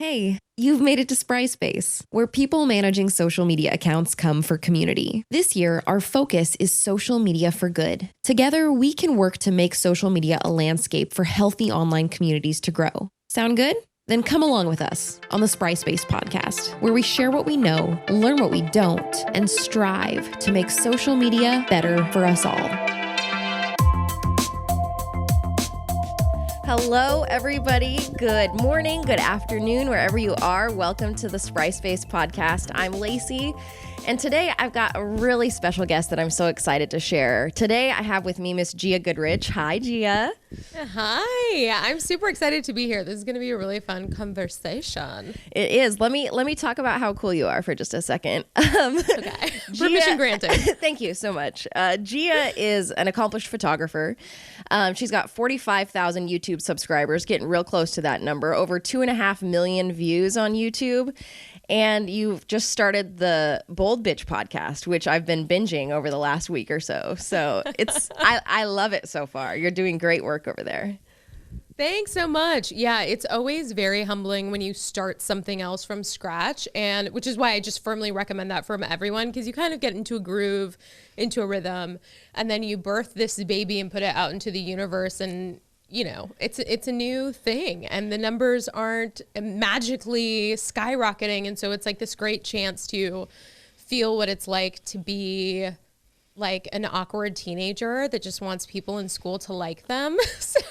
Hey, you've made it to Spry Space, where people managing social media accounts come for community. This year, our focus is social media for good. Together, we can work to make social media a landscape for healthy online communities to grow. Sound good? Then come along with us on the Spry Space podcast, where we share what we know, learn what we don't, and strive to make social media better for us all. Hello, everybody. Good morning, good afternoon, wherever you are. Welcome to the Spry Space podcast. I'm Lacey, and today I've got a really special guest that I'm so excited to share. Today I have with me Miss Gia Goodrich. Hi, Gia. Hi, I'm super excited to be here. This is going to be a really fun conversation. It is. Let me talk about how cool you are for just a second. Okay. Permission granted. Thank you so much. Gia is an accomplished photographer. She's got 45,000 YouTube subscribers, getting real close to that number, over 2.5 million views on YouTube. And you've just started the Bold Bitch podcast, which I've been binging over the last week or so. So I love it so far. You're doing great work over there. Thanks so much. Yeah, it's always very humbling when you start something else from scratch, and which is why I just firmly recommend that from everyone, because you kind of get into a groove, into a rhythm, and then you birth this baby and put it out into the universe, and you know, it's a new thing, and the numbers aren't magically skyrocketing, and so it's like this great chance to feel what it's like to be like an awkward teenager that just wants people in school to like them. So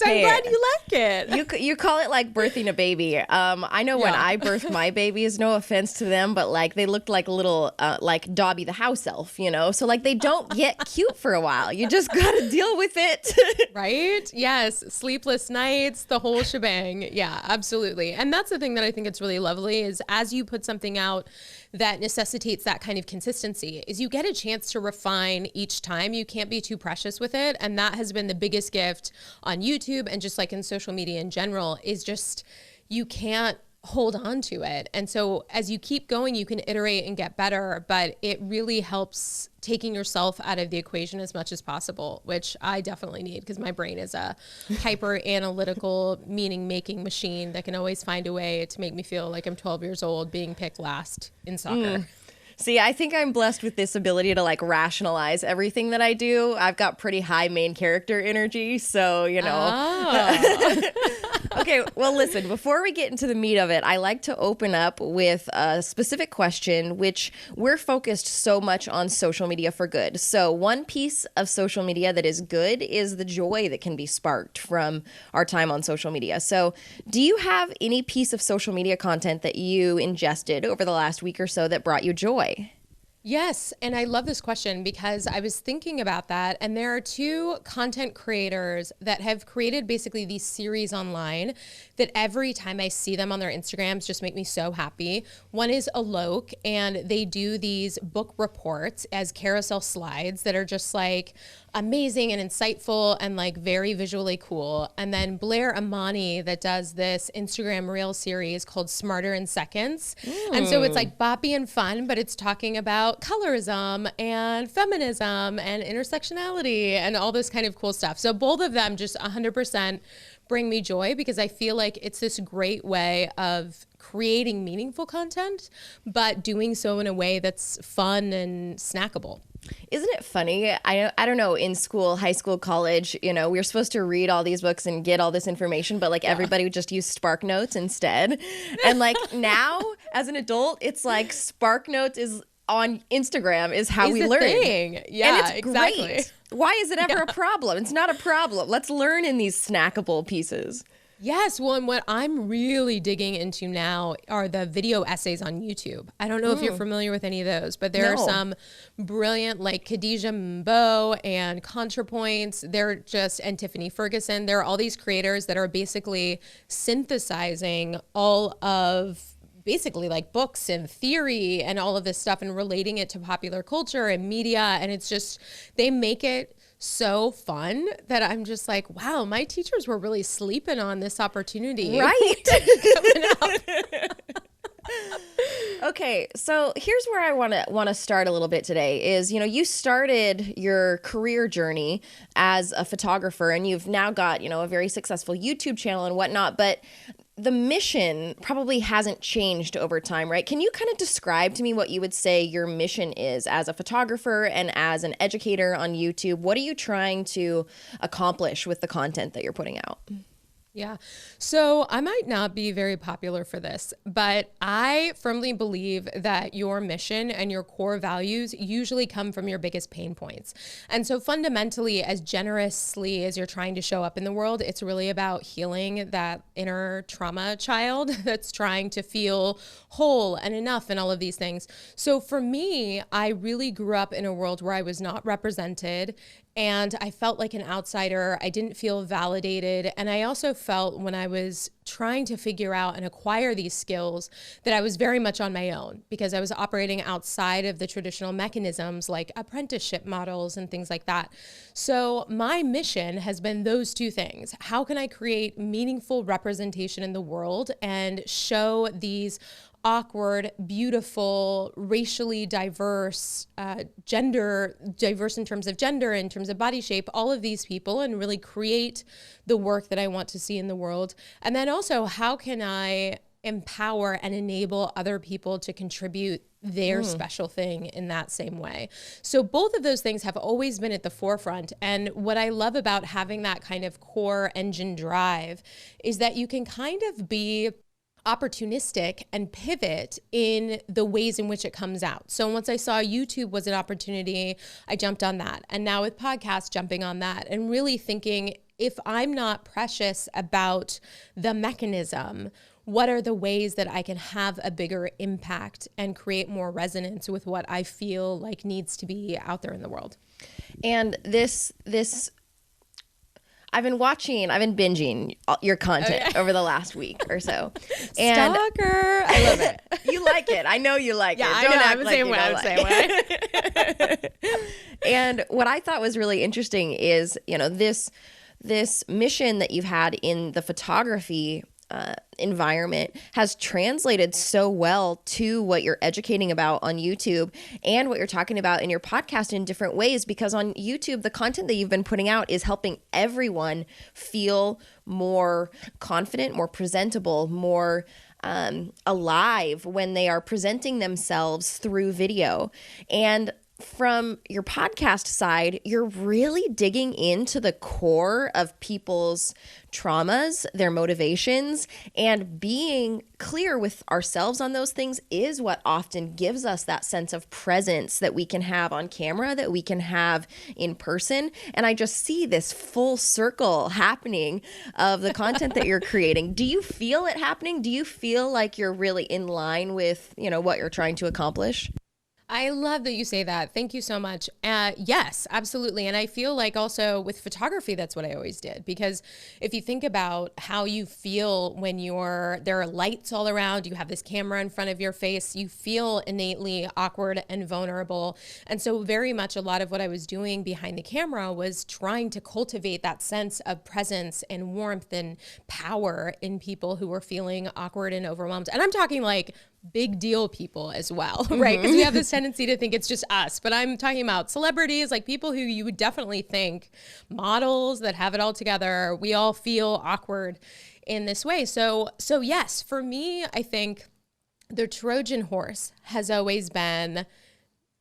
Hey, I'm glad you like it. You call it like birthing a baby. I know when I birthed my babies, no offense to them, but like they looked like little like Dobby the house elf, you know? So like they don't get cute for a while. You just got to deal with it. Right? Yes. Sleepless nights, the whole shebang. Yeah, absolutely. And that's the thing that I think it's really lovely is as you put something out that necessitates that kind of consistency is you get a chance to refine each time. You can't be too precious with it. And that has been the biggest gift on YouTube and just like in social media in general is just you can't hold on to it. And so as you keep going, you can iterate and get better, but it really helps taking yourself out of the equation as much as possible, which I definitely need because my brain is a hyper analytical meaning making machine that can always find a way to make me feel like I'm 12 years old being picked last in soccer. See, I think I'm blessed with this ability to like rationalize everything that I do. I've got pretty high main character energy, so, you know. Oh. Okay, well, listen, before we get into the meat of it, I like to open up with a specific question, which we're focused so much on social media for good. So one piece of social media that is good is the joy that can be sparked from our time on social media. So do you have any piece of social media content that you ingested over the last week or so that brought you joy? Yes, and I love this question because I was thinking about that, and there are two content creators that have created basically these series online that every time I see them on their Instagrams just make me so happy. One is Alok, and they do these book reports as carousel slides that are just like amazing and insightful and like very visually cool. And then Blair Amani that does this Instagram reel series called Smarter in Seconds. And so it's like boppy and fun, but it's talking about colorism and feminism and intersectionality and all this kind of cool stuff. So both of them just 100% bring me joy because I feel like it's this great way of creating meaningful content, but doing so in a way that's fun and snackable. Isn't it funny? I don't know, in school, high school, college, you know, we were supposed to read all these books and get all this information, but like everybody would just use Spark Notes instead. And like now as an adult, it's like Spark Notes is on Instagram is how we learn. Thing. Yeah, and it's exactly. Great. Why is it ever a problem? It's not a problem. Let's learn in these snackable pieces. Yes, well, and what I'm really digging into now are the video essays on YouTube. I don't know if you're familiar with any of those, but there are some brilliant, like Khadijah Mbo and ContraPoints. They're just, and Tiffany Ferguson. There are all these creators that are basically synthesizing all of basically like books and theory and all of this stuff and relating it to popular culture and media. And it's just, they make it so fun that I'm just like, wow, my teachers were really sleeping on this opportunity. Right. Coming up. Okay, so here's where I want to start a little bit today is, you know, you started your career journey as a photographer and you've now got, you know, a very successful YouTube channel and whatnot, but the mission probably hasn't changed over time, right? Can you kind of describe to me what you would say your mission is as a photographer and as an educator on YouTube? What are you trying to accomplish with the content that you're putting out? Yeah. So I might not be very popular for this, but I firmly believe that your mission and your core values usually come from your biggest pain points. And so fundamentally, as generously as you're trying to show up in the world, it's really about healing that inner trauma child that's trying to feel whole and enough and all of these things. So for me, I really grew up in a world where I was not represented, and I felt like an outsider. I didn't feel validated. And I also felt when I was trying to figure out and acquire these skills that I was very much on my own, because I was operating outside of the traditional mechanisms like apprenticeship models and things like that. So my mission has been those two things. How can I create meaningful representation in the world and show these awkward, beautiful, racially diverse, gender diverse in terms of gender, in terms of body shape, all of these people, and really create the work that I want to see in the world? And then also, how can I empower and enable other people to contribute their special thing in that same way? So both of those things have always been at the forefront. And what I love about having that kind of core engine drive is that you can kind of be opportunistic and pivot in the ways in which it comes out. So once I saw YouTube was an opportunity, I jumped on that. And now with podcasts, jumping on that and really thinking, if I'm not precious about the mechanism, what are the ways that I can have a bigger impact and create more resonance with what I feel like needs to be out there in the world? And this I've been binging your content over the last week or so. And Stalker. I love it. You like it. I know you like it. Yeah, I Don't know. act I'm the like same you way. don't I'm the like same way. And what I thought was really interesting is, this mission that you've had in the photography environment has translated so well to what you're educating about on YouTube and what you're talking about in your podcast in different ways, because on YouTube, the content that you've been putting out is helping everyone feel more confident, more presentable, more alive when they are presenting themselves through video. And from your podcast side, you're really digging into the core of people's traumas, their motivations, and being clear with ourselves on those things is what often gives us that sense of presence that we can have on camera, that we can have in person. And I just see this full circle happening of the content that you're creating. Do you feel it happening? Do you feel like you're really in line with, what you're trying to accomplish? I love that you say that. Thank you so much. Yes, absolutely. And I feel like also with photography, that's what I always did. Because if you think about how you feel when there are lights all around, you have this camera in front of your face, you feel innately awkward and vulnerable. And so very much a lot of what I was doing behind the camera was trying to cultivate that sense of presence and warmth and power in people who were feeling awkward and overwhelmed. And I'm talking like big deal people as well, right? Because we have this tendency to think it's just us, but I'm talking about celebrities, like people who you would definitely think, models that have it all together. We all feel awkward in this way. So yes, for me, I think the Trojan horse has always been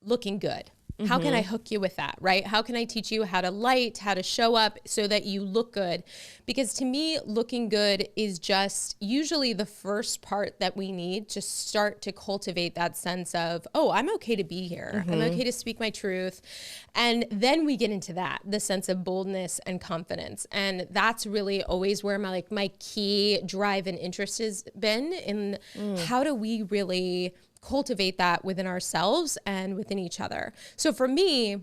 looking good. How can I hook you with that, right? How can I teach you how to light, how to show up so that you look good? Because to me, looking good is just usually the first part that we need to start to cultivate that sense of, oh, I'm okay to be here. I'm okay to speak my truth. And then we get into that, the sense of boldness and confidence. And that's really always where my key drive and interest has been in how do we really cultivate that within ourselves and within each other. So for me,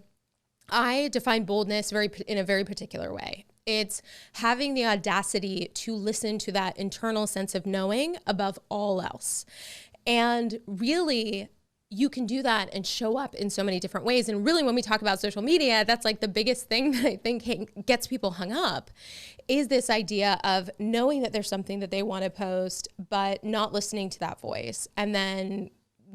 I define boldness in a very particular way. It's having the audacity to listen to that internal sense of knowing above all else. And really, you can do that and show up in so many different ways. And really, when we talk about social media, that's like the biggest thing that I think gets people hung up is this idea of knowing that there's something that they want to post, but not listening to that voice. And then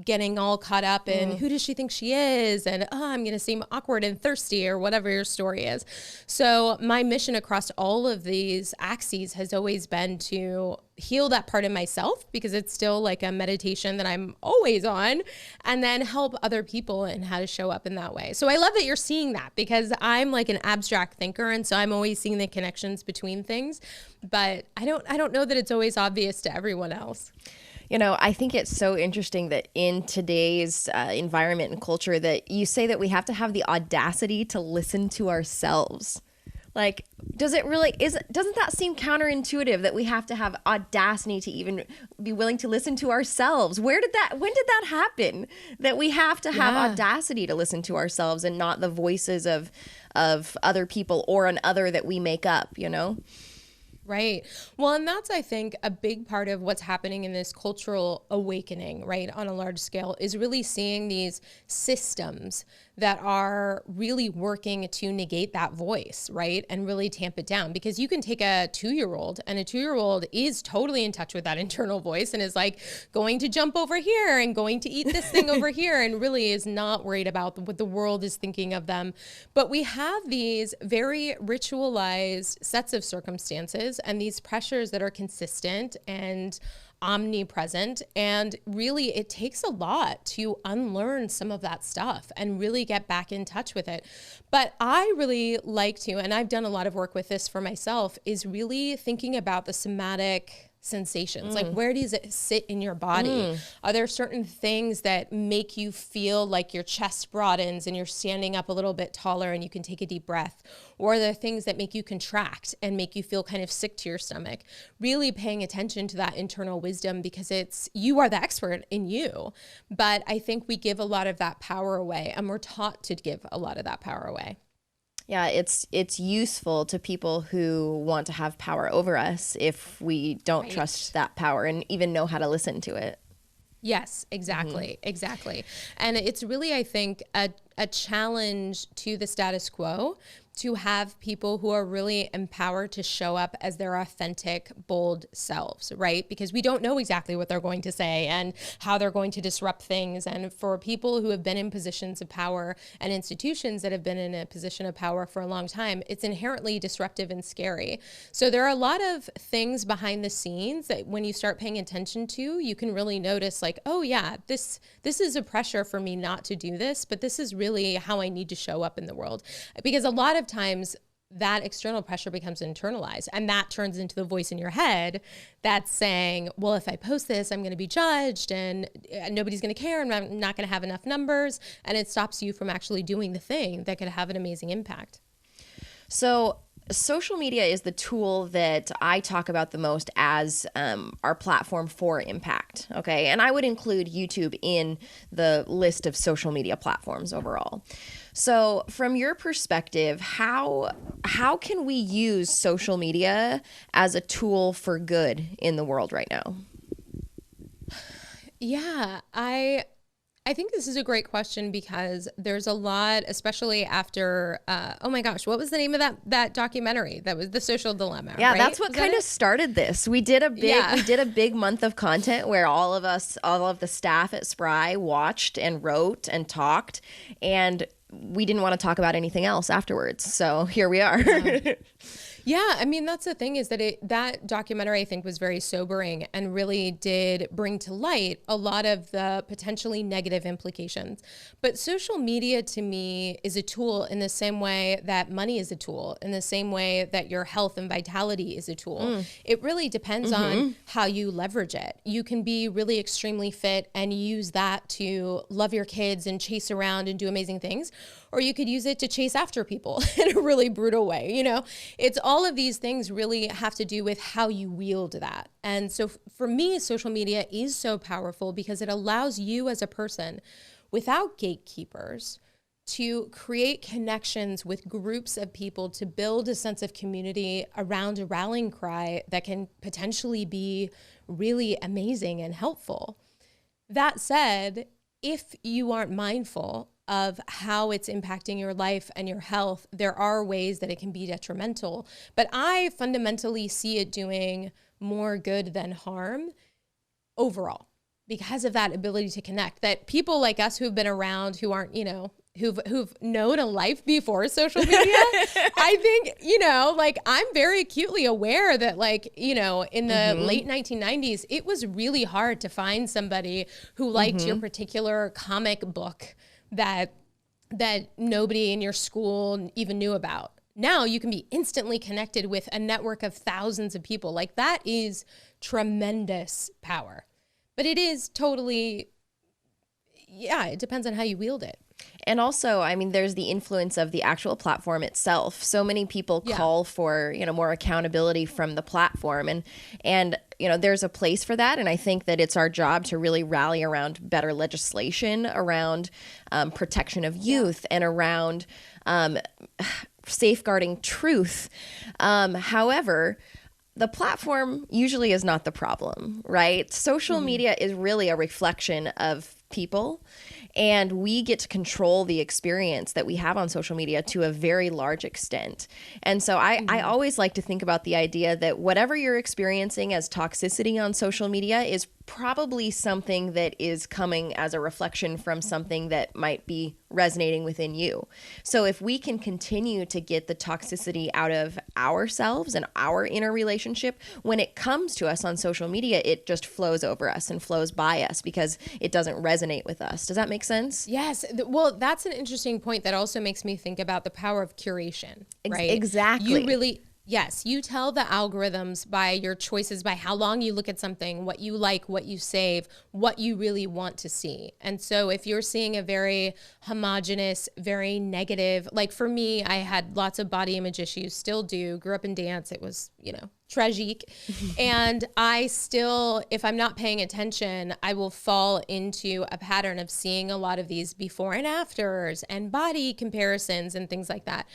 getting all caught up in who does she think she is, and I'm going to seem awkward and thirsty, or whatever your story is. So my mission across all of these axes has always been to heal that part of myself, because it's still like a meditation that I'm always on, and then help other people and how to show up in that way. So I love that you're seeing that, because I'm like an abstract thinker, and so I'm always seeing the connections between things, but I don't know that it's always obvious to everyone else. You know, I think it's so interesting that in today's environment and culture that you say that we have to have the audacity to listen to ourselves. Like, doesn't that seem counterintuitive that we have to have audacity to even be willing to listen to ourselves? When did that happen? That we have to have audacity to listen to ourselves and not the voices of other people or an other that we make up, you know? Right. Well, and that's, I think, a big part of what's happening in this cultural awakening, right, on a large scale, is really seeing these systems that are really working to negate that voice, right, and really tamp it down. Because you can take a 2-year-old, and a 2-year-old is totally in touch with that internal voice and is like going to jump over here and going to eat this thing over here, and really is not worried about what the world is thinking of them. But we have these very ritualized sets of circumstances and these pressures that are consistent and omnipresent. And really, it takes a lot to unlearn some of that stuff and really get back in touch with it. But I really like to, and I've done a lot of work with this for myself, is really thinking about the somatic sensations. Like, where does it sit in your body? Are there certain things that make you feel like your chest broadens and you're standing up a little bit taller and you can take a deep breath? Or are there things that make you contract and make you feel kind of sick to your stomach? Really paying attention to that internal wisdom, because you are the expert in you. But I think we give a lot of that power away, and we're taught to give a lot of that power away. Yeah, it's useful to people who want to have power over us if we don't trust that power and even know how to listen to it. Yes, exactly. Exactly. And it's really, I think, a challenge to the status quo to have people who are really empowered to show up as their authentic, bold selves, right? Because we don't know exactly what they're going to say and how they're going to disrupt things. And for people who have been in positions of power and institutions that have been in a position of power for a long time, it's inherently disruptive and scary. So there are a lot of things behind the scenes that when you start paying attention to, you can really notice like, oh yeah, this is a pressure for me not to do this, but this is really how I need to show up in the world. Because a lot of times that external pressure becomes internalized, and that turns into the voice in your head that's saying, well, if I post this, I'm going to be judged and nobody's going to care and I'm not going to have enough numbers. And it stops you from actually doing the thing that could have an amazing impact. So social media is the tool that I talk about the most as our platform for impact. Okay. And I would include YouTube in the list of social media platforms overall. So from your perspective, how can we use social media as a tool for good in the world right now? Yeah, I think this is a great question, because there's a lot, especially after, oh my gosh, what was the name of that documentary? That was The Social Dilemma. Yeah, right? that's what kind of started this. We did a big month of content where all of the staff at Spry watched and wrote and talked, and we didn't want to talk about anything else afterwards. So here we are. Yeah, I mean, that's the thing, is that that documentary, I think, was very sobering and really did bring to light a lot of the potentially negative implications. But social media, to me, is a tool in the same way that money is a tool, in the same way that your health and vitality is a tool. It really depends on how you leverage it. You can be really extremely fit and use that to love your kids and chase around and do amazing things. Or you could use it to chase after people in a really brutal way. You know, it's all of these things really have to do with how you wield that. And so for me, social media is so powerful because it allows you as a person, without gatekeepers, to create connections with groups of people, to build a sense of community around a rallying cry that can potentially be really amazing and helpful. That said, if you aren't mindful of how it's impacting your life and your health, there are ways that it can be detrimental. But I fundamentally see it doing more good than harm overall. because of that ability to connect, that people like us who've been around, who aren't, you know, who've known a life before social media, I think, you know, like I'm very acutely aware that, like, you know, in the late 1990s, it was really hard to find somebody who liked your particular comic book that nobody in your school even knew about. Now you can be instantly connected with a network of thousands of people. Like, that is tremendous power. But it is totally, yeah, it depends on how you wield it. And also, I mean, there's the influence of the actual platform itself. So many people call for, you know, more accountability from the platform, and you know, there's a place for that. And I think that it's our job to really rally around better legislation around protection of youth and around safeguarding truth. However, the platform usually is not the problem, right? Social media is really a reflection of people, and we get to control the experience that we have on social media to a very large extent. And so I always like to think about the idea that whatever you're experiencing as toxicity on social media is probably something that is coming as a reflection from something that might be resonating within you. So if we can continue to get the toxicity out of ourselves and our inner relationship, when it comes to us on social media, it just flows over us and flows by us because it doesn't resonate with us. Does that make sense? Yes. Well, that's an interesting point that also makes me think about the power of curation, right? Exactly. You really... Yes, you tell the algorithms by your choices, by how long you look at something, what you like, what you save, what you really want to see. And so if you're seeing a very homogenous, very negative, like for me, I had lots of body image issues, still do, grew up in dance. It was, you know, tragique. And I still, if I'm not paying attention, I will fall into a pattern of seeing a lot of these before and afters and body comparisons and things like that.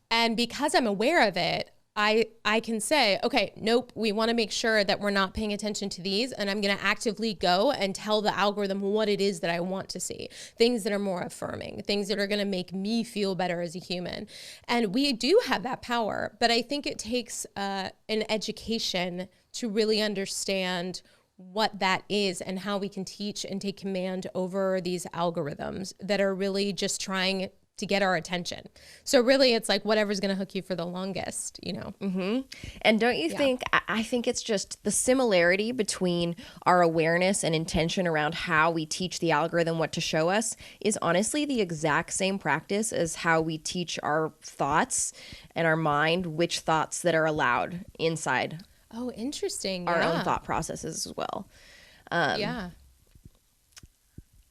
And because I'm aware of it, I can say, okay, nope, we want to make sure that we're not paying attention to these, and I'm going to actively go and tell the algorithm what it is that I want to see, things that are more affirming, things that are going to make me feel better as a human. And we do have that power, but I think it takes an education to really understand what that is and how we can teach and take command over these algorithms that are really just trying to get our attention. So really it's like whatever's going to hook you for the longest, you know? And don't you think, I think it's just the similarity between our awareness and intention around how we teach the algorithm what to show us is honestly the exact same practice as how we teach our thoughts and our mind which thoughts that are allowed inside Oh, interesting. our own thought processes as well.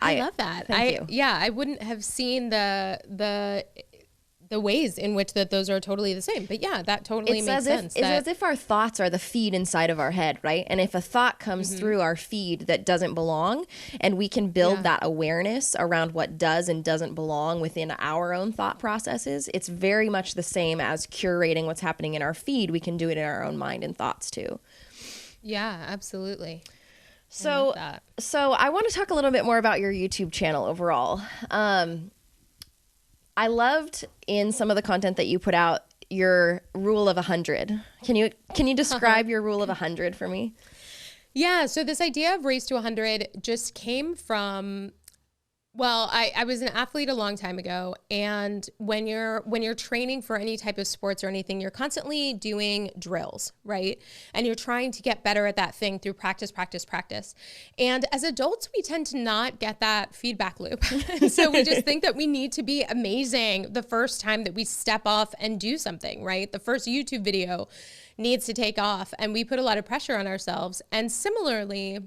I love that. Thank you. I wouldn't have seen the ways in which that those are totally the same. But yeah, that totally makes sense. It's as if our thoughts are the feed inside of our head, right? And if a thought comes through our feed that doesn't belong, and we can build that awareness around what does and doesn't belong within our own thought processes, it's very much the same as curating what's happening in our feed. We can do it in our own mind and thoughts too. Yeah, absolutely. So I want to talk a little bit more about your YouTube channel overall. I loved in some of the content that you put out your rule of 100. Can you describe your rule of 100 for me? Yeah, so this idea of race to 100 just came from, well, I was an athlete a long time ago, and when you're training for any type of sports or anything, you're constantly doing drills, right? And you're trying to get better at that thing through practice. And as adults, we tend to not get that feedback loop. So we just think that we need to be amazing the first time that we step off and do something, right? The first YouTube video needs to take off, and we put a lot of pressure on ourselves. And similarly,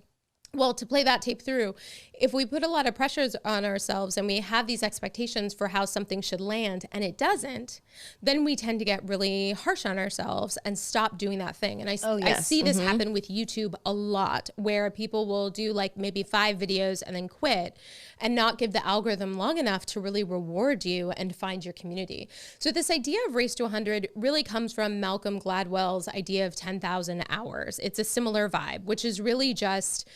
well, to play that tape through, if we put a lot of pressures on ourselves and we have these expectations for how something should land and it doesn't, then we tend to get really harsh on ourselves and stop doing that thing. And I see this happen with YouTube a lot, where people will do like maybe 5 videos and then quit and not give the algorithm long enough to really reward you and find your community. So this idea of race to 100 really comes from Malcolm Gladwell's idea of 10,000 hours. It's a similar vibe, which is really just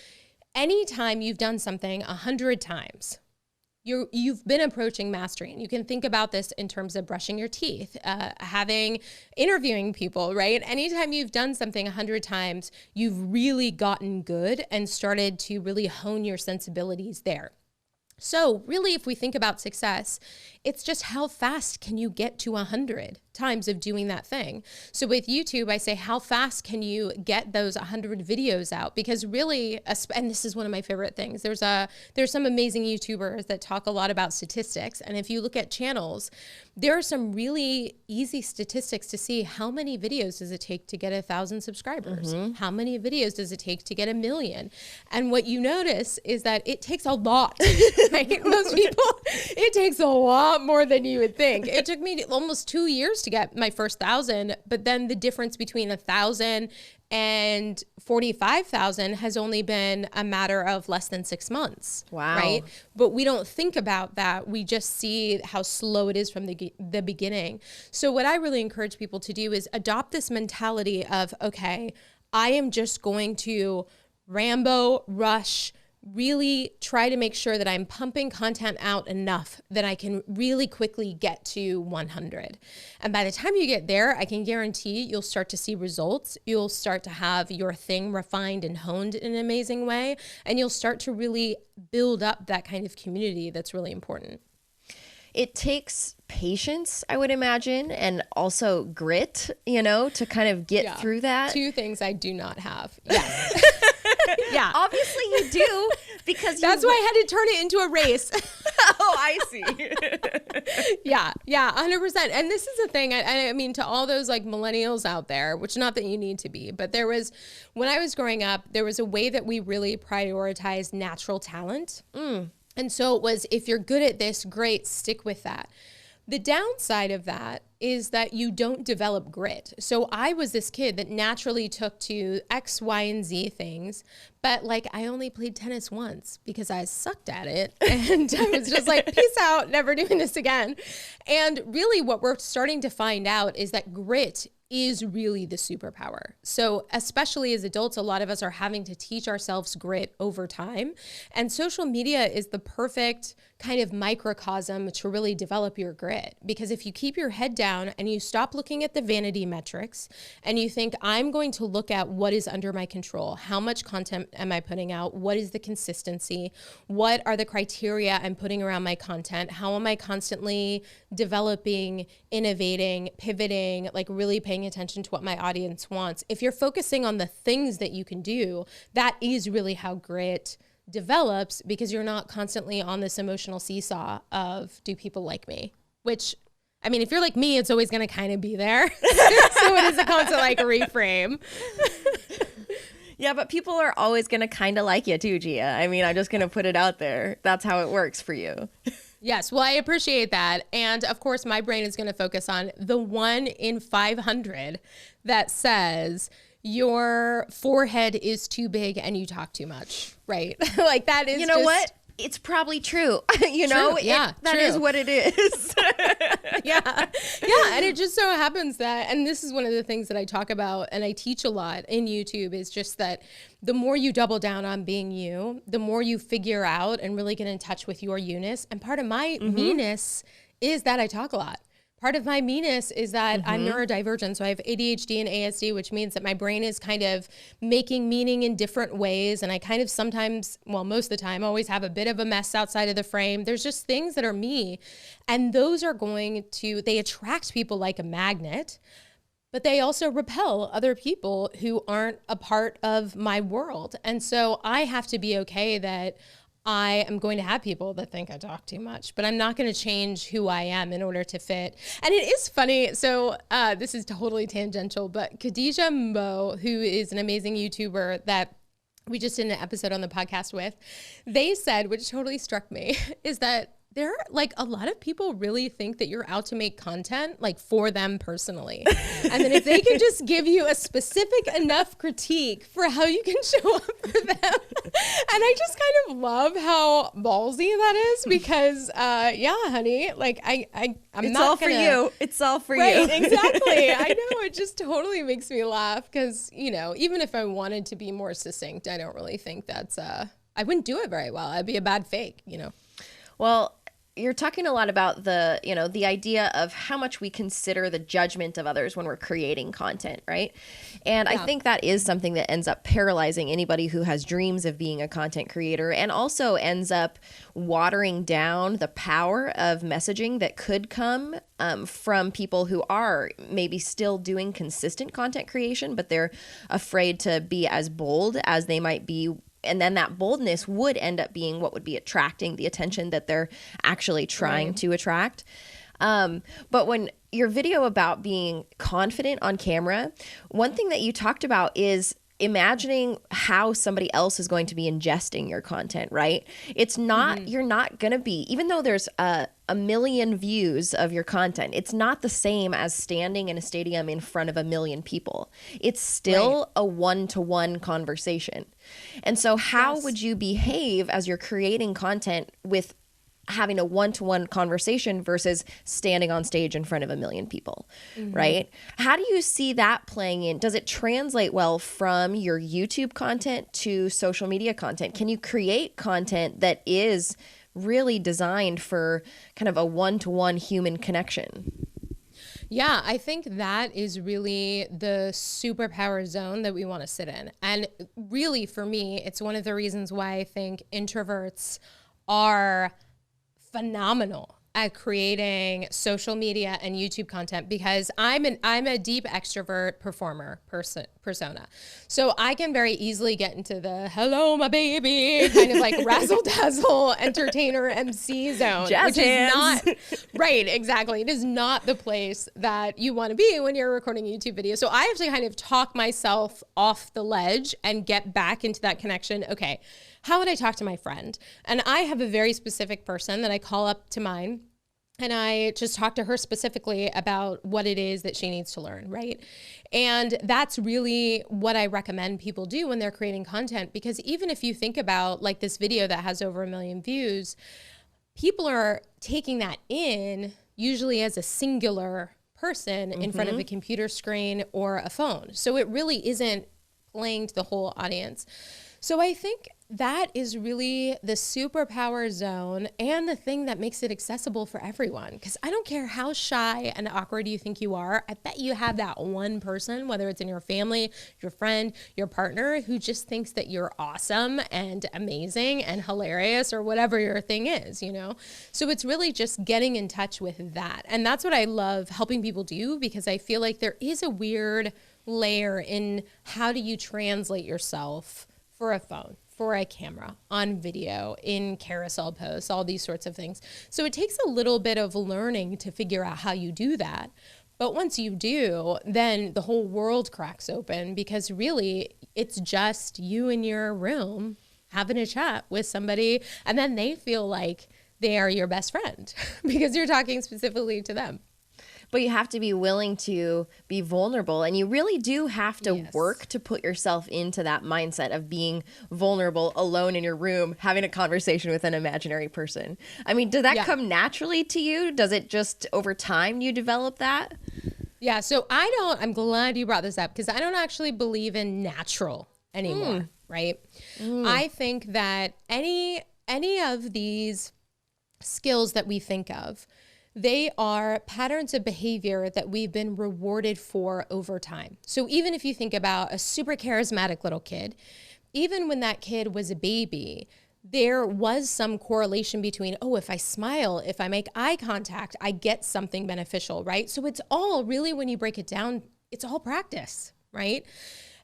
anytime you've done something 100 times, you've been approaching mastery. And you can think about this in terms of brushing your teeth, interviewing people, right? Anytime you've done something 100 times, you've really gotten good and started to really hone your sensibilities there. So really, if we think about success, it's just how fast can you get to 100 times of doing that thing? So with YouTube, I say, how fast can you get those 100 videos out? Because really, and this is one of my favorite things, there's some amazing YouTubers that talk a lot about statistics. And if you look at channels, there are some really easy statistics to see how many videos does it take to get 1,000 subscribers? How many videos does it take to get 1 million? And what you notice is that it takes a lot. Right? Most people, it takes a lot more than you would think. It took me almost 2 years to get my first 1,000, but then the difference between 1,000 and 45,000 has only been a matter of less than 6 months. Wow. Right? But we don't think about that. We just see how slow it is from the beginning. So what I really encourage people to do is adopt this mentality of, okay, I am just going to rush, really try to make sure that I'm pumping content out enough that I can really quickly get to 100. And by the time you get there, I can guarantee you'll start to see results. You'll start to have your thing refined and honed in an amazing way. And you'll start to really build up that kind of community that's really important. It takes patience, I would imagine, and also grit, to kind of get through that. 2 things I do not have. Yes. Yeah. Obviously you do, because that's why I had to turn it into a race. Oh, I see. Yeah, 100%. And this is the thing, I mean, to all those like millennials out there, which not that you need to be, but when I was growing up, there was a way that we really prioritized natural talent. And so it was, if you're good at this, great, stick with that. The downside of that is that you don't develop grit. So I was this kid that naturally took to X, Y, and Z things, but like I only played tennis once because I sucked at it. And I was just like, peace out, never doing this again. And really what we're starting to find out is that grit is really the superpower. So especially as adults, a lot of us are having to teach ourselves grit over time. And social media is the perfect kind of microcosm to really develop your grit. Because if you keep your head down and you stop looking at the vanity metrics and you think, I'm going to look at what is under my control, how much content am I putting out? What is the consistency? What are the criteria I'm putting around my content? How am I constantly developing, innovating, pivoting, like really paying attention to what my audience wants? If you're focusing on the things that you can do, that is really how grit develops, because you're not constantly on this emotional seesaw of, do people like me? Which, I mean, if you're like me, it's always going to kind of be there. So it is a constant like reframe. Yeah, but people are always going to kind of like you too, Gia. I mean, I'm just going to put it out there. That's how it works for you. Yes, well, I appreciate that. And of course, my brain is going to focus on the 1 in 500 that says your forehead is too big and you talk too much, right? Like that is, what? It's probably true. That is what it is. Yeah. And it just so happens that, and this is one of the things that I talk about and I teach a lot in YouTube, is just that the more you double down on being you, the more you figure out and really get in touch with your you-ness. And part of my meanness is that I talk a lot. Part of my meanness is that I'm neurodivergent. So I have ADHD and ASD, which means that my brain is kind of making meaning in different ways. And I kind of sometimes, well, most of the time, always have a bit of a mess outside of the frame. There's just things that are me. And those are they attract people like a magnet, but they also repel other people who aren't a part of my world. And so I have to be okay that I am going to have people that think I talk too much, but I'm not going to change who I am in order to fit. And it is funny. So this is totally tangential, but Khadija Mbo, who is an amazing YouTuber that we just did an episode on the podcast with, they said, which totally struck me, is that there are like a lot of people really think that you're out to make content like for them personally. And then if they can just give you a specific enough critique for how you can show up for them. And I just kind of love how ballsy that is, because honey, like I'm it's not all for you. It's all for right, you. Exactly. I know, it just totally makes me laugh, because, even if I wanted to be more succinct, I don't really think that's I wouldn't do it very well. I'd be a bad fake, Well, you're talking a lot about the, the idea of how much we consider the judgment of others when we're creating content, right? And I think that is something that ends up paralyzing anybody who has dreams of being a content creator, and also ends up watering down the power of messaging that could come from people who are maybe still doing consistent content creation, but they're afraid to be as bold as they might be. And then that boldness would end up being what would be attracting the attention that they're actually trying to attract. But when your video about being confident on camera, one thing that you talked about is imagining how somebody else is going to be ingesting your content, right? It's not, you're not going to be, even though there's a million views of your content, it's not the same as standing in a stadium in front of a million people. It's still a one-to-one conversation. And so how would you behave as you're creating content with having a one-to-one conversation versus standing on stage in front of a million people, right? How do you see that playing in? Does it translate well from your YouTube content to social media content? Can you create content that is really designed for kind of a one-to-one human connection? Yeah, I think that is really the superpower zone that we want to sit in. And really, for me, it's one of the reasons why I think introverts are phenomenal at creating social media and YouTube content, because I'm a deep extrovert performer persona. So I can very easily get into the hello my baby kind of like razzle dazzle entertainer MC zone, Jazz which hands. is not right. Exactly. It is not the place that you want to be when you're recording a YouTube video. So I have to kind of talk myself off the ledge and get back into that connection. Okay, how would I talk to my friend? And I have a very specific person that I call up to mine, and I just talk to her specifically about what it is that she needs to learn, right? And that's really what I recommend people do when they're creating content, because even if you think about like this video that has over 1 million views, people are taking that in usually as a singular person in front of a computer screen or a phone. So it really isn't playing to the whole audience. So I think that is really the superpower zone and the thing that makes it accessible for everyone. Because I don't care how shy and awkward you think you are, I bet you have that one person, whether it's in your family, your friend, your partner, who just thinks that you're awesome and amazing and hilarious, or whatever your thing is, you know? So it's really just getting in touch with that. And that's what I love helping people do, because I feel like there is a weird layer in how do you translate yourself for a phone, for a camera, on video, in carousel posts, all these sorts of things. So it takes a little bit of learning to figure out how you do that. But once you do, then the whole world cracks open, because really it's just you in your room having a chat with somebody, and then they feel like they are your best friend because you're talking specifically to them. But you have to be willing to be vulnerable, and you really do have to work to put yourself into that mindset of being vulnerable alone in your room, having a conversation with an imaginary person. I mean, does that come naturally to you? Does it just over time you develop that? Yeah, so I'm glad you brought this up, because I don't actually believe in natural anymore, right? I think that any of these skills that we think of, they are patterns of behavior that we've been rewarded for over time. So even if you think about a super charismatic little kid, even when that kid was a baby, there was some correlation between, oh, if I smile, if I make eye contact, I get something beneficial, right? So it's all really, when you break it down, it's all practice, right?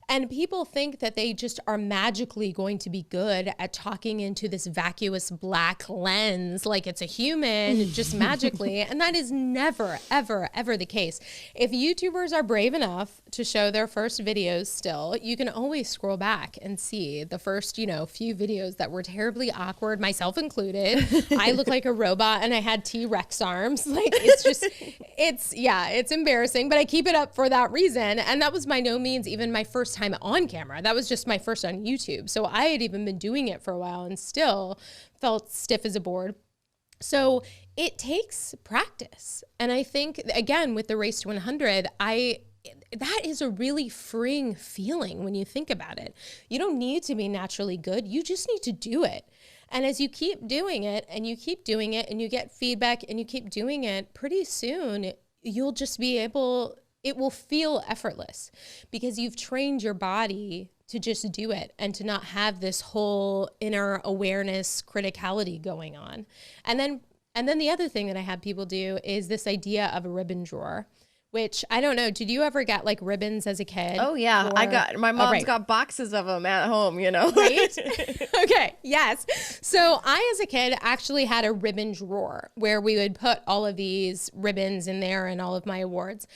And people think that they just are magically going to be good at talking into this vacuous black lens like it's a human, just magically. And that is never, ever, ever the case. If YouTubers are brave enough to show their first videos still, you can always scroll back and see the first, few videos that were terribly awkward, myself included. I look like a robot and I had T-Rex arms. Like, it's just, it's embarrassing, but I keep it up for that reason. And that was by no means even my first time on camera. That was just my first on YouTube. So I had even been doing it for a while and still felt stiff as a board. So it takes practice. And I think, again, with the Race to 100, that is a really freeing feeling when you think about it. You don't need to be naturally good. You just need to do it. And as you keep doing it and you keep doing it and you get feedback and you keep doing it, pretty soon you'll just be able, it will feel effortless because you've trained your body to just do it and to not have this whole inner awareness criticality going on. And then the other thing that I have people do is this idea of a ribbon drawer, which I don't know. Did you ever get like ribbons as a kid? Oh yeah, my mom's got boxes of them at home, you know. Right? Okay, yes. So I, as a kid, actually had a ribbon drawer where we would put all of these ribbons in there and all of my awards.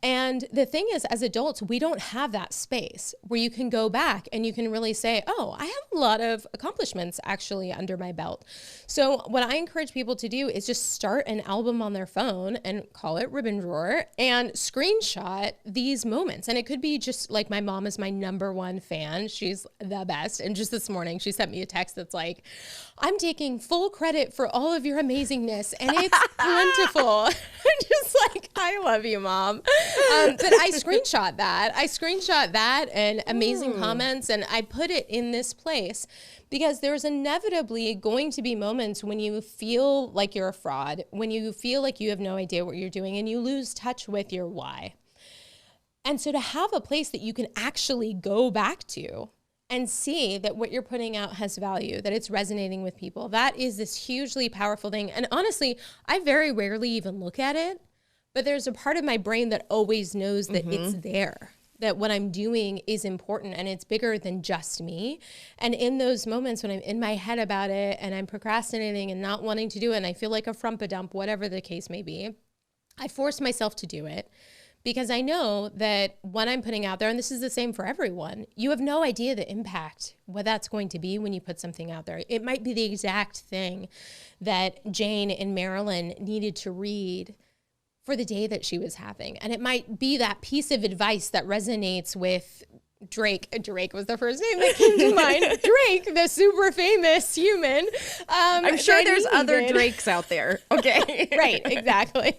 And the thing is, as adults, we don't have that space where you can go back and you can really say, oh, I have a lot of accomplishments actually under my belt. So what I encourage people to do is just start an album on their phone and call it ribbon drawer and screenshot these moments. And it could be just like, my mom is my #1 fan. She's the best. And just this morning, she sent me a text that's like, I'm taking full credit for all of your amazingness and it's plentiful. I'm just like, I love you, Mom. But I screenshot that and amazing comments, and I put it in this place because there's inevitably going to be moments when you feel like you're a fraud, when you feel like you have no idea what you're doing and you lose touch with your why. And so to have a place that you can actually go back to and see that what you're putting out has value, that it's resonating with people, that is this hugely powerful thing. And honestly, I very rarely even look at it, but there's a part of my brain that always knows that it's there, that what I'm doing is important and it's bigger than just me. And in those moments when I'm in my head about it and I'm procrastinating and not wanting to do it and I feel like a frump-a-dump, whatever the case may be, I force myself to do it because I know that what I'm putting out there, and this is the same for everyone, you have no idea the impact, what that's going to be when you put something out there. It might be the exact thing that Jane in Maryland needed to read for the day that she was having. And it might be that piece of advice that resonates with Drake. Drake was the first name that came to mind. Drake, the super famous human. I'm sure there's other Drakes out there. Okay. Right, exactly.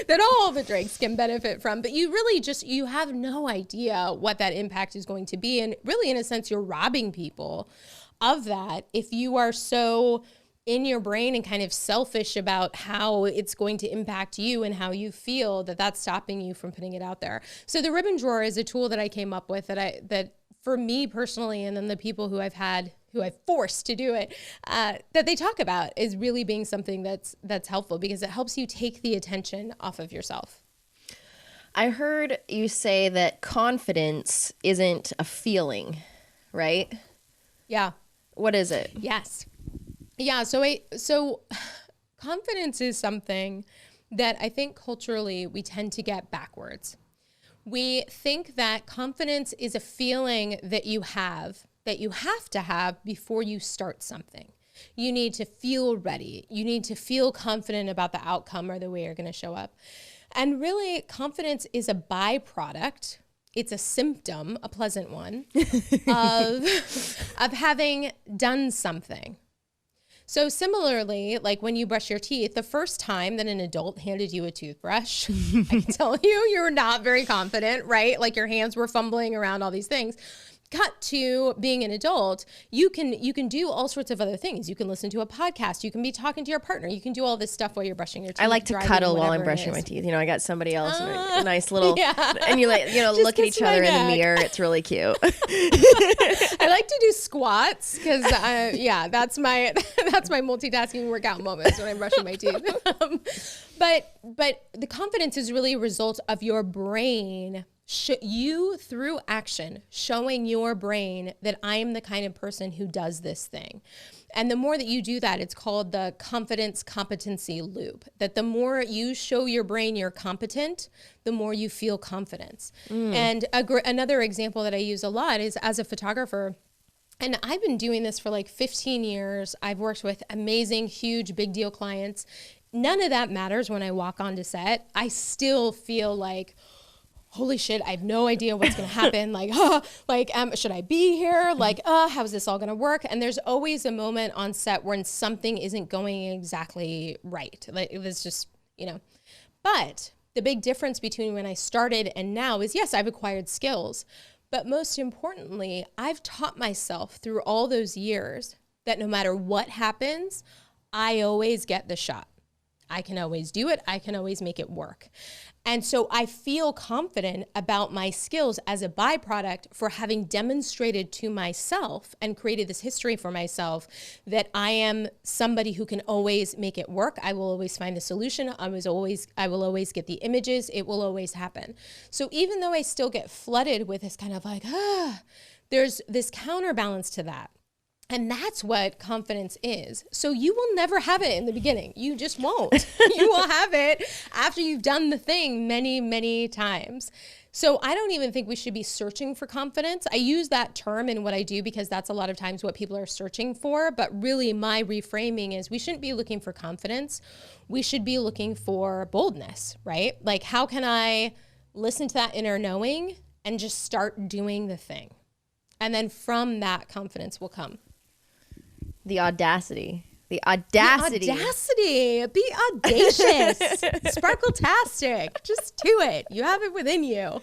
That all the Drakes can benefit from. But you really you have no idea what that impact is going to be. And really, in a sense, you're robbing people of that if you are so in your brain and kind of selfish about how it's going to impact you and how you feel, that's stopping you from putting it out there. So the ribbon drawer is a tool that I came up with that for me personally, and then the people who I've forced to do it, that they talk about is really being something that's helpful because it helps you take the attention off of yourself. I heard you say that confidence isn't a feeling, right? Yeah. What is it? Yes. Yeah, so confidence is something that I think culturally we tend to get backwards. We think that confidence is a feeling that you have to have before you start something. You need to feel ready. You need to feel confident about the outcome or the way you're going to show up. And really, confidence is a byproduct. It's a symptom, a pleasant one, of having done something. So similarly, like when you brush your teeth, the first time that an adult handed you a toothbrush, I can tell you were not very confident, right? Like your hands were fumbling around all these things. Cut to being an adult, you can do all sorts of other things. You can listen to a podcast. You can be talking to your partner. You can do all this stuff while you're brushing your teeth. I like to cuddle while I'm brushing my teeth. You know, I got somebody else, a nice little, and you look at each other in the mirror. It's really cute. I like to do squats because, that's my multitasking workout moments when I'm brushing my teeth. But the confidence is really a result of your brain. You, through action, showing your brain that I am the kind of person who does this thing. And the more that you do that, it's called the confidence competency loop, that the more you show your brain you're competent, the more you feel confidence. And another example that I use a lot is as a photographer. And I've been doing this for like 15 years. I've worked with amazing, huge, big deal clients. None of that matters when I walk onto set. I still feel like, holy shit, I have no idea what's going to happen. Should I be here? How is this all going to work? And there's always a moment on set when something isn't going exactly right. Like it's just, but the big difference between when I started and now is, yes, I've acquired skills, but most importantly, I've taught myself through all those years that no matter what happens, I always get the shot. I can always do it. I can always make it work. And so I feel confident about my skills as a byproduct for having demonstrated to myself and created this history for myself that I am somebody who can always make it work. I will always find the solution. I will always get the images. It will always happen. So even though I still get flooded with this kind of like, there's this counterbalance to that. And that's what confidence is. So you will never have it in the beginning. You just won't. You will have it after you've done the thing many, many times. So I don't even think we should be searching for confidence. I use that term in what I do because that's a lot of times what people are searching for. But really my reframing is we shouldn't be looking for confidence. We should be looking for boldness, right? Like, how can I listen to that inner knowing and just start doing the thing? And then from that, confidence will come. The audacity. The audacity. The audacity. Be audacious. Sparkle-tastic. Just do it. You have it within you.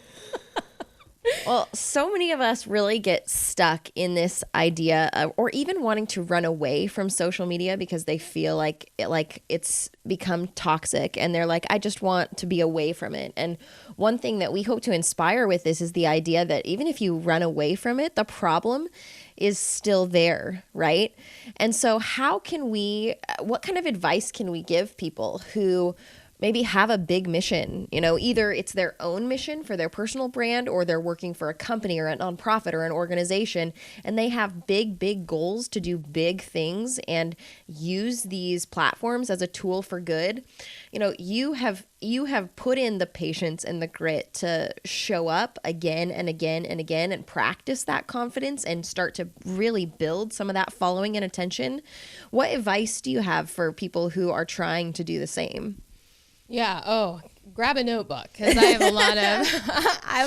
Well, so many of us really get stuck in this idea of, or even wanting to run away from social media because they feel like it's become toxic and they're like, I just want to be away from it. And one thing that we hope to inspire with this is the idea that even if you run away from it, the problem is still there, right? And so what kind of advice can we give people who maybe have a big mission? Either it's their own mission for their personal brand, or they're working for a company or a nonprofit or an organization, and they have big, big goals to do big things and use these platforms as a tool for good. You have put in the patience and the grit to show up again and again and again and practice that confidence and start to really build some of that following and attention. What advice do you have for people who are trying to do the same? Yeah. Oh, grab a notebook because I have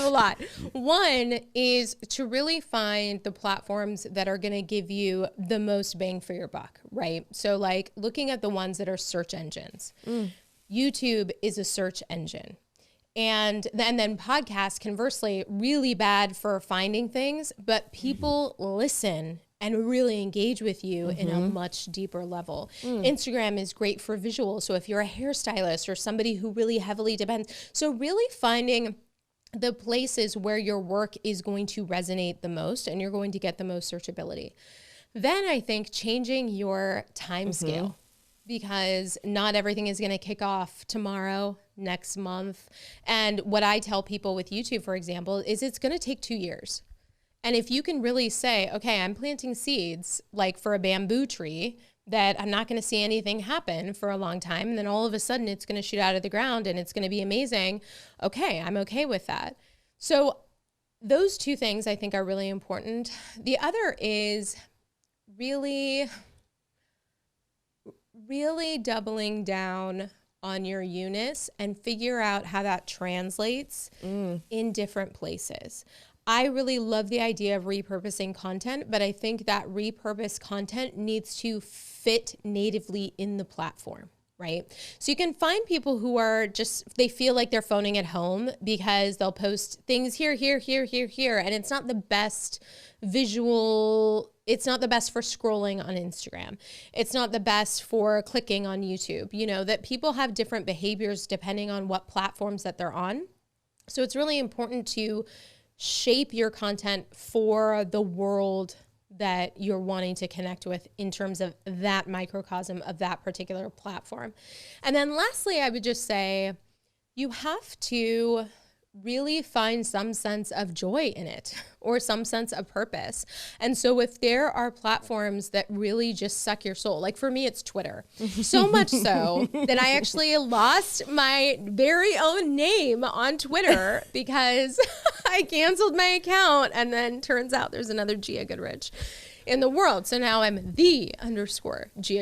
a lot. One is to really find the platforms that are going to give you the most bang for your buck, right? So like looking at the ones that are search engines. YouTube is a search engine. And then podcasts, conversely, really bad for finding things, but people listen and really engage with you in a much deeper level. Instagram is great for visuals. So if you're a hairstylist or somebody who really heavily depends, so really finding the places where your work is going to resonate the most and you're going to get the most searchability. Then I think changing your time scale, because not everything is going to kick off tomorrow, next month. And what I tell people with YouTube, for example, is it's going to take 2 years. And if you can really say, okay, I'm planting seeds like for a bamboo tree that I'm not going to see anything happen for a long time, and then all of a sudden it's going to shoot out of the ground and it's going to be amazing. Okay, I'm okay with that. So those two things I think are really important. The other is really doubling down on your you-ness and figure out how that translates in different places. I really love the idea of repurposing content, but I think that repurposed content needs to fit natively in the platform, right? So you can find people who are they feel like they're phoning at home because they'll post things here, and it's not the best visual. It's not the best for scrolling on Instagram. It's not the best for clicking on YouTube. That people have different behaviors depending on what platforms that they're on. So it's really important to shape your content for the world that you're wanting to connect with in terms of that microcosm of that particular platform. And then lastly, I would just say you have to really find some sense of joy in it or some sense of purpose. And so if there are platforms that really just suck your soul, like for me, it's Twitter. So much so that I actually lost my very own name on Twitter because I canceled my account, and then turns out there's another Gia Goodrich in the world. So now I'm _Gia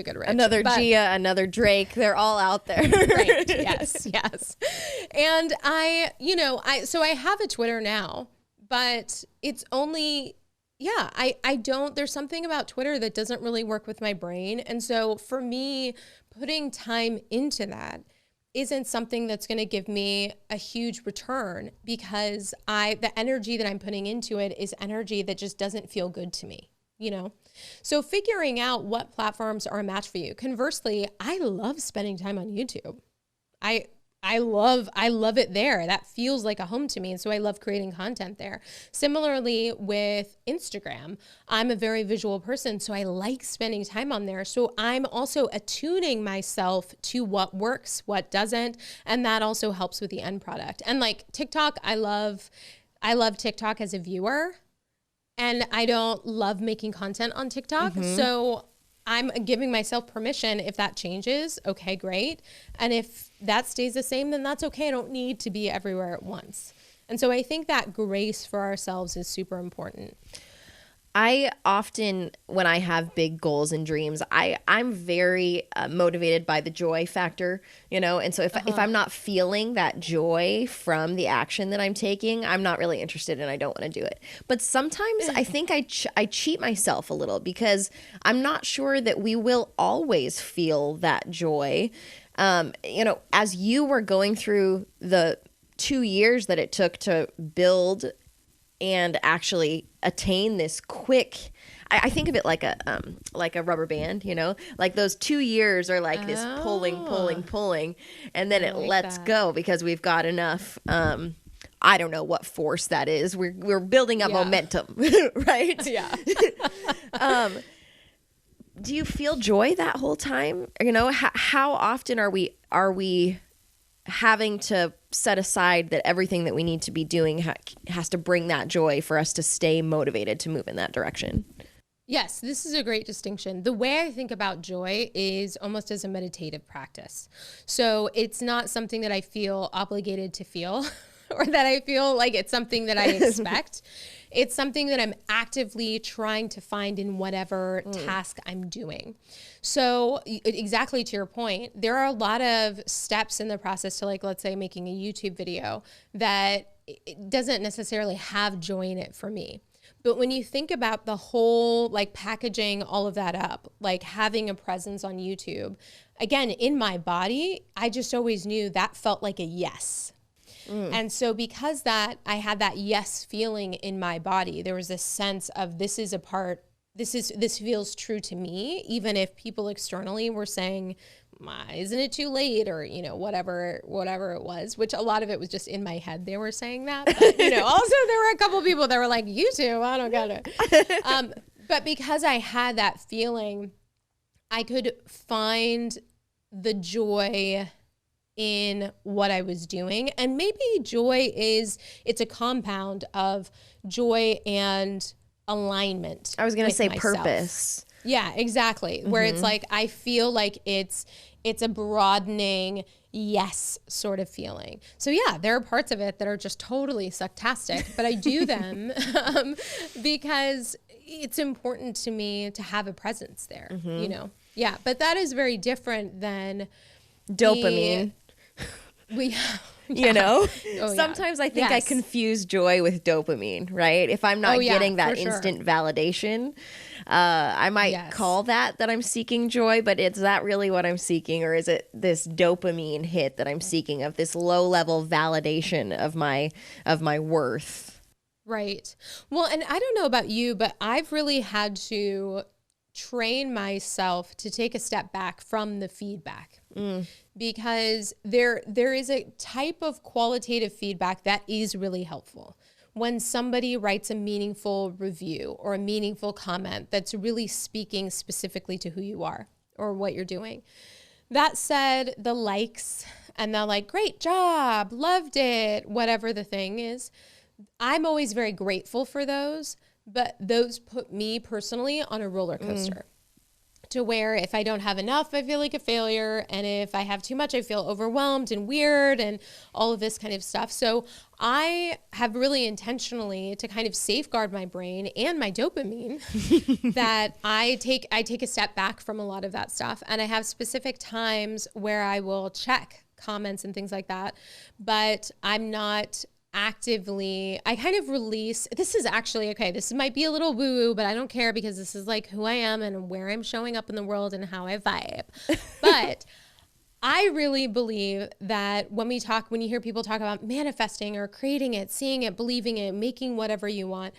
Goodrich. Another Gia, another Drake. They're all out there. Right. Yes. And I have a Twitter now, but it's only, there's something about Twitter that doesn't really work with my brain. And so for me, putting time into that isn't something that's going to give me a huge return, because the energy that I'm putting into it is energy that just doesn't feel good to me, you know? So figuring out what platforms are a match for you. Conversely, I love spending time on YouTube. I love it there. That feels like a home to me. And so I love creating content there. Similarly with Instagram, I'm a very visual person, so I like spending time on there. So I'm also attuning myself to what works, what doesn't. And that also helps with the end product. And like TikTok, I love TikTok as a viewer, and I don't love making content on TikTok. So I'm giving myself permission. If that changes, okay, great. And if that stays the same, then that's okay. I don't need to be everywhere at once. And so I think that grace for ourselves is super important. I often, when I have big goals and dreams, I'm very motivated by the joy factor, you know? And so if I'm not feeling that joy from the action that I'm taking, I'm not really interested and I don't want to do it. But sometimes I think I cheat myself a little, because I'm not sure that we will always feel that joy. You know, as you were going through the 2 years that it took to build and actually attain this quick, I think of it like a rubber band, you know, like those 2 years are like this pulling, and then it lets go because we've got enough, I don't know what force that is. We're building up momentum, right? Yeah. Do you feel joy that whole time? You know, how often are we having to set aside that everything that we need to be doing has to bring that joy for us to stay motivated to move in that direction? Yes, this is a great distinction. The way I think about joy is almost as a meditative practice. So it's not something that I feel obligated to feel or that I feel like it's something that I expect. It's something that I'm actively trying to find in whatever task I'm doing. So exactly to your point, there are a lot of steps in the process to, like, let's say making a YouTube video that it doesn't necessarily have joy in it for me. But when you think about the whole, like, packaging all of that up, like having a presence on YouTube, again, in my body, I just always knew that felt like a yes. And so because that, I had that yes feeling in my body, there was this sense of this feels true to me, even if people externally were saying, isn't it too late? Or, you know, whatever it was, which a lot of it was just in my head. They were saying that, but, you know, also there were a couple people that were like, YouTube, I don't get it. But because I had that feeling, I could find the joy in what I was doing. And maybe joy it's a compound of joy and alignment. I was going to say myself. Purpose. Yeah, exactly. Where it's like, I feel like it's a broadening yes sort of feeling. So yeah, there are parts of it that are just totally sucktastic, but I do them because it's important to me to have a presence there, you know? Yeah, but that is very different than dopamine. You know, sometimes I think I confuse joy with dopamine, right? If I'm not getting that instant validation, I might call that I'm seeking joy, but is that really what I'm seeking? Or is it this dopamine hit that I'm seeking of this low level validation of my worth? Right. Well, and I don't know about you, but I've really had to train myself to take a step back from the feedback. Because there is a type of qualitative feedback that is really helpful. When somebody writes a meaningful review or a meaningful comment that's really speaking specifically to who you are or what you're doing. That said, the likes and the like, great job, loved it, whatever the thing is, I'm always very grateful for those, but those put me personally on a roller coaster. To where if I don't have enough, I feel like a failure. And if I have too much, I feel overwhelmed and weird and all of this kind of stuff. So I have really intentionally, to kind of safeguard my brain and my dopamine, that I take a step back from a lot of that stuff. And I have specific times where I will check comments and things like that. But I'm not actively, I kind of release, this is actually, okay, this might be a little woo-woo, but I don't care because this is like who I am and where I'm showing up in the world and how I vibe. But I really believe that when you hear people talk about manifesting or creating it, seeing it, believing it, making whatever you want,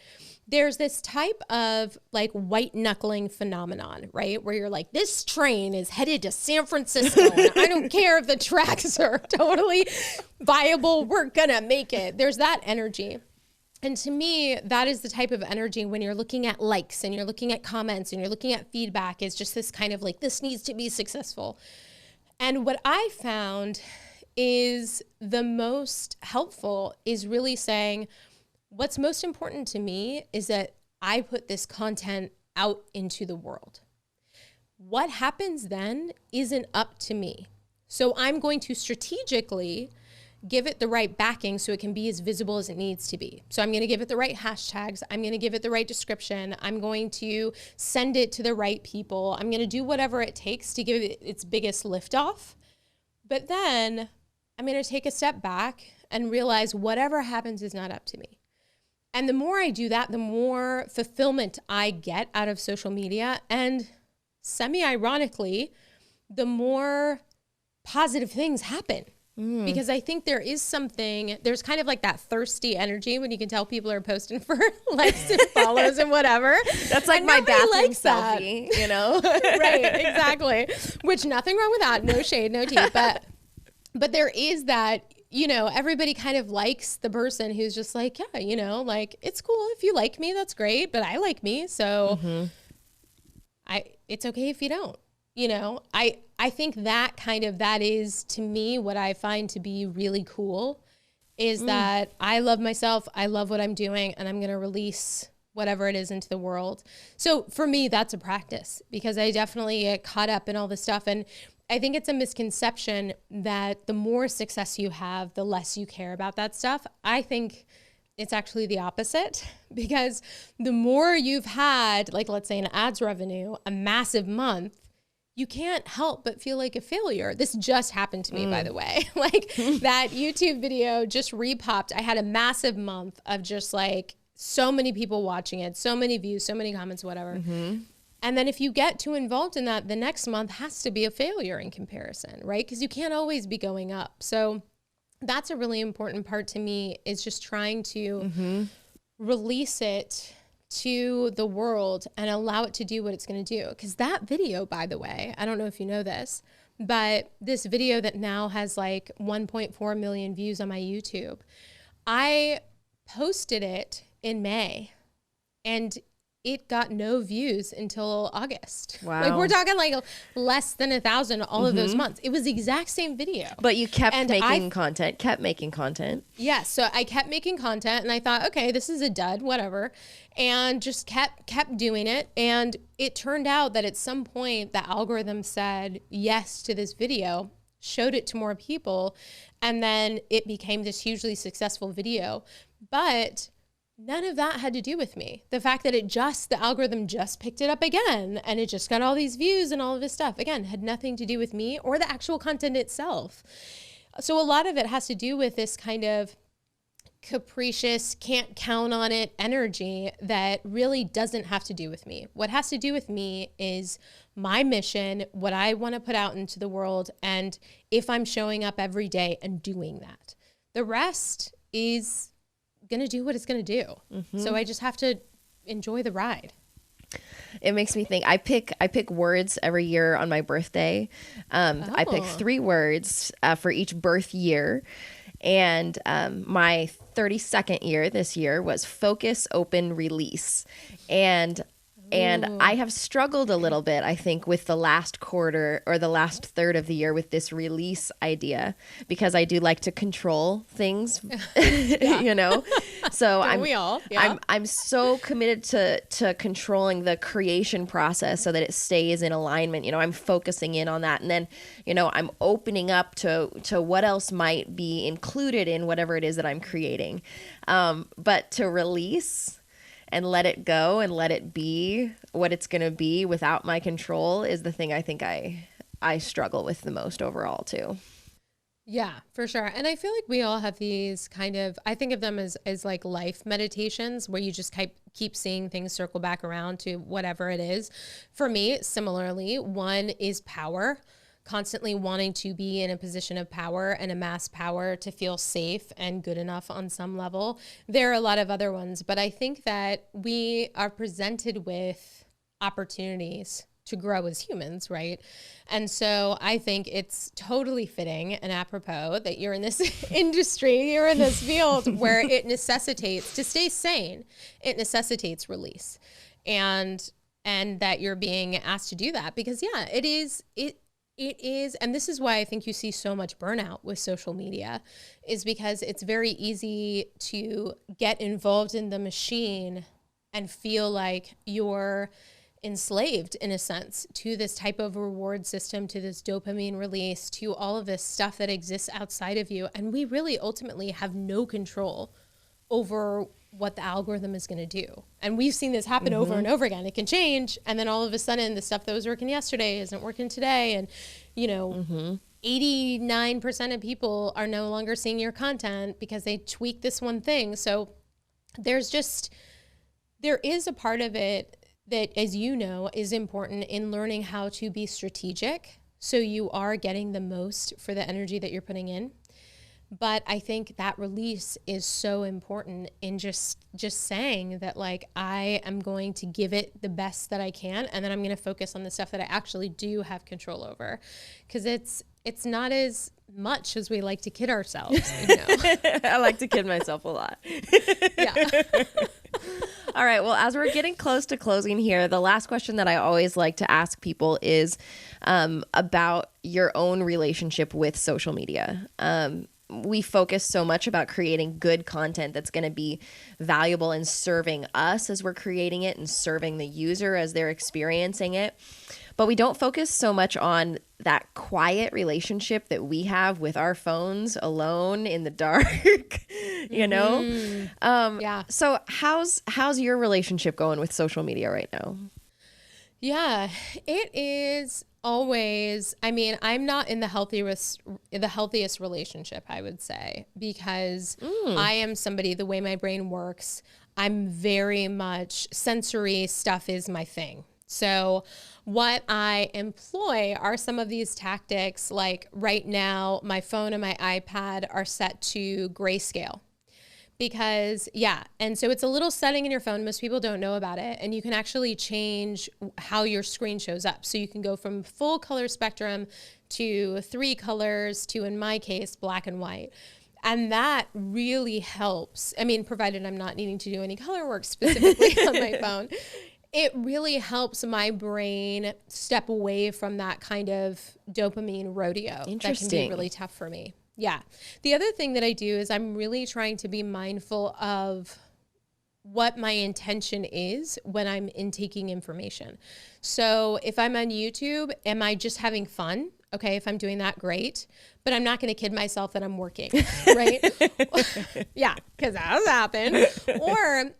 there's this type of like white knuckling phenomenon, right? Where you're like, this train is headed to San Francisco. And I don't care if the tracks are totally viable. We're gonna make it. There's that energy. And to me, that is the type of energy when you're looking at likes and you're looking at comments and you're looking at feedback, is just this kind of like, this needs to be successful. And what I found is the most helpful is really saying, what's most important to me is that I put this content out into the world. What happens then isn't up to me. So I'm going to strategically give it the right backing so it can be as visible as it needs to be. So I'm going to give it the right hashtags. I'm going to give it the right description. I'm going to send it to the right people. I'm going to do whatever it takes to give it its biggest liftoff. But then I'm going to take a step back and realize whatever happens is not up to me. And the more I do that, the more fulfillment I get out of social media. And semi-ironically, the more positive things happen. Because I think there's kind of like that thirsty energy when you can tell people are posting for likes and follows and whatever. That's like my bathroom selfie, you know? Right, exactly. Which nothing wrong with that. No shade, no tea. But there is that, you know, everybody kind of likes the person who's just like, yeah, you know, like, it's cool if you like me, that's great, but I like me. So it's okay if you don't. You know, I think that is to me what I find to be really cool is that I love myself, I love what I'm doing, and I'm going to release whatever it is into the world. So for me, that's a practice because I definitely get caught up in all this stuff. And I think it's a misconception that the more success you have, the less you care about that stuff. I think it's actually the opposite, because the more you've had, like, let's say an ads revenue, a massive month, you can't help but feel like a failure. This just happened to me, by the way. Like that YouTube video just repopped. I had a massive month of just like so many people watching it, so many views, so many comments, whatever. And then if you get too involved in that, the next month has to be a failure in comparison, right? Because you can't always be going up. So that's a really important part to me, is just trying to release it to the world and allow it to do what it's going to do. Because that video, by the way, I don't know if you know this, but this video that now has like 1.4 million views on my YouTube, I posted it in May and it got no views until August. Wow. Like we're talking like less than 1,000 all of those months. It was the exact same video. But you kept making content. Yeah, so I kept making content and I thought, okay, this is a dud, whatever. And just kept doing it. And it turned out that at some point the algorithm said yes to this video, showed it to more people, and then it became this hugely successful video. But none of that had to do with me. The fact that the algorithm just picked it up again and it just got all these views and all of this stuff, again, had nothing to do with me or the actual content itself. So a lot of it has to do with this kind of capricious, can't count on it energy that really doesn't have to do with me. What has to do with me is my mission, what I want to put out into the world, and if I'm showing up every day and doing that. The rest is going to do what it's going to do. So I just have to enjoy the ride. It makes me think. I pick words every year on my birthday. I pick 3 words for each birth year. And my 32nd year this year was focus, open, release. And I have struggled a little bit, I think, with the last quarter or the last third of the year with this release idea, because I do like to control things, you know? So I'm so committed to controlling the creation process so that it stays in alignment. You know, I'm focusing in on that. And then, you know, I'm opening up to what else might be included in whatever it is that I'm creating. But to release and let it go and let it be what it's going to be without my control is the thing I think I struggle with the most overall too. Yeah, for sure. And I feel like we all have these kind of, I think of them as like life meditations where you just keep seeing things circle back around to whatever it is. For me, similarly, one is power. constantly wanting to be in a position of power and amass power to feel safe and good enough on some level. There are a lot of other ones, but I think that we are presented with opportunities to grow as humans, right? And so I think it's totally fitting and apropos that you're in this industry, you're in this field where it necessitates, to stay sane, it necessitates release. And that you're being asked to do that because it is, and this is why I think you see so much burnout with social media, is because it's very easy to get involved in the machine and feel like you're enslaved in a sense to this type of reward system, to this dopamine release, to all of this stuff that exists outside of you. And we really ultimately have no control over what the algorithm is going to do. And we've seen this happen over and over again. It can change. And then all of a sudden the stuff that was working yesterday isn't working today. And, 89% of people are no longer seeing your content because they tweak this one thing. So there is a part of it that, as you know, is important in learning how to be strategic. So you are getting the most for the energy that you're putting in. But I think that release is so important in just saying that, like, I am going to give it the best that I can, and then I'm going to focus on the stuff that I actually do have control over, because it's not as much as we like to kid ourselves. I like to kid myself a lot. Yeah. All right. Well, as we're getting close to closing here, the last question that I always like to ask people is about your own relationship with social media. We focus so much about creating good content that's going to be valuable and serving us as we're creating it and serving the user as they're experiencing it. But we don't focus so much on that quiet relationship that we have with our phones alone in the dark, Yeah. So how's your relationship going with social media right now? Yeah, it is always, I'm not in the healthiest relationship, I would say, because I am somebody, the way my brain works, I'm very much sensory stuff is my thing. So what I employ are some of these tactics, like right now, my phone and my iPad are set to grayscale. Because, and so it's a little setting in your phone. Most people don't know about it. And you can actually change how your screen shows up. So you can go from full color spectrum to 3 colors to, in my case, black and white. And that really helps. Provided I'm not needing to do any color work specifically on my phone. It really helps my brain step away from that kind of dopamine rodeo. That can be really tough for me. Yeah. The other thing that I do is I'm really trying to be mindful of what my intention is when I'm intaking information. So if I'm on YouTube, am I just having fun? Okay, if I'm doing that, great. But I'm not going to kid myself that I'm working, right? Yeah, because that has happened. Or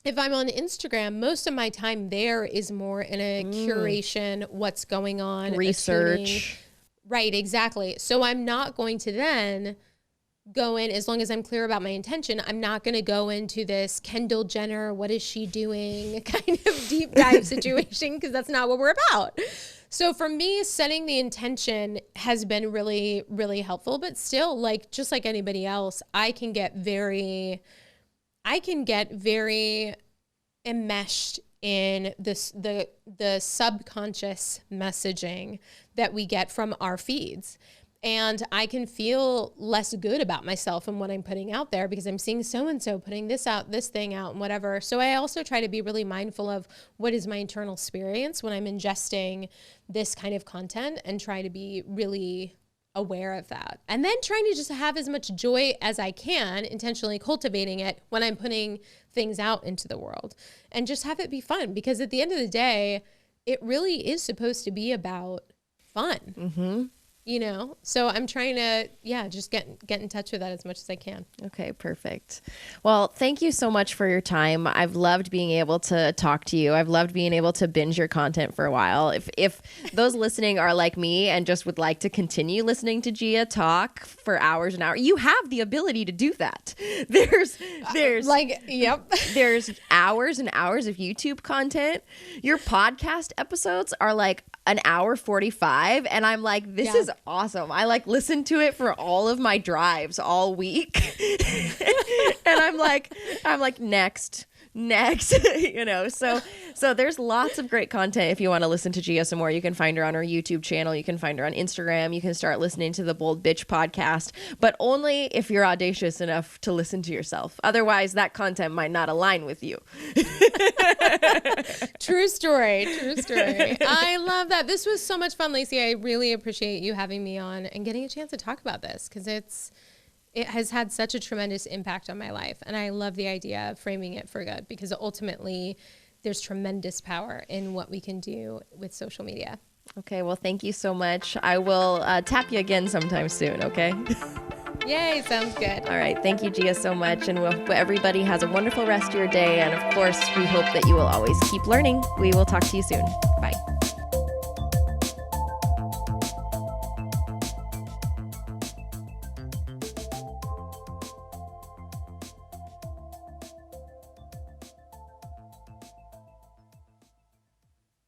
if I'm on Instagram, most of my time there is more in a curation, what's going on, research. Right, exactly. So I'm not going to then go in, as long as I'm clear about my intention, I'm not going to go into this Kendall Jenner, what is she doing kind of deep dive situation, because that's not what we're about. So for me, setting the intention has been really, really helpful. But still, like, just like anybody else, I can get very enmeshed in this the subconscious messaging that we get from our feeds. And I can feel less good about myself and what I'm putting out there because I'm seeing so-and-so putting this out, this thing out, and whatever. So I also try to be really mindful of what is my internal experience when I'm ingesting this kind of content, and try to be really aware of that. And then trying to just have as much joy as I can, intentionally cultivating it when I'm putting things out into the world, and just have it be fun, because at the end of the day, it really is supposed to be about fun. Mm-hmm. You know, so I'm trying to, just get in touch with that as much as I can. Okay, perfect. Well, thank you so much for your time. I've loved being able to talk to you. I've loved being able to binge your content for a while. If those listening are like me and just would like to continue listening to Gia talk for hours and hours, you have the ability to do that. There's there's hours and hours of YouTube content. Your podcast episodes are like an hour 45, and I'm like, this is awesome. I like listened to it for all of my drives all week. And I'm like next, you know, so there's lots of great content. If you want to listen to Gia some more, you can find her on her YouTube channel. You can find her on Instagram. You can start listening to the Bold Bitch podcast, but only if you're audacious enough to listen to yourself. Otherwise, that content might not align with you. True story. I love that. This was so much fun, Lacey. I really appreciate you having me on and getting a chance to talk about this, because it has had such a tremendous impact on my life. And I love the idea of framing it for good, because ultimately there's tremendous power in what we can do with social media. Okay, well, thank you so much. I will tap you again sometime soon, okay? Yay, sounds good. All right, thank you, Gia, so much. And everybody has a wonderful rest of your day. And of course, we hope that you will always keep learning. We will talk to you soon. Bye.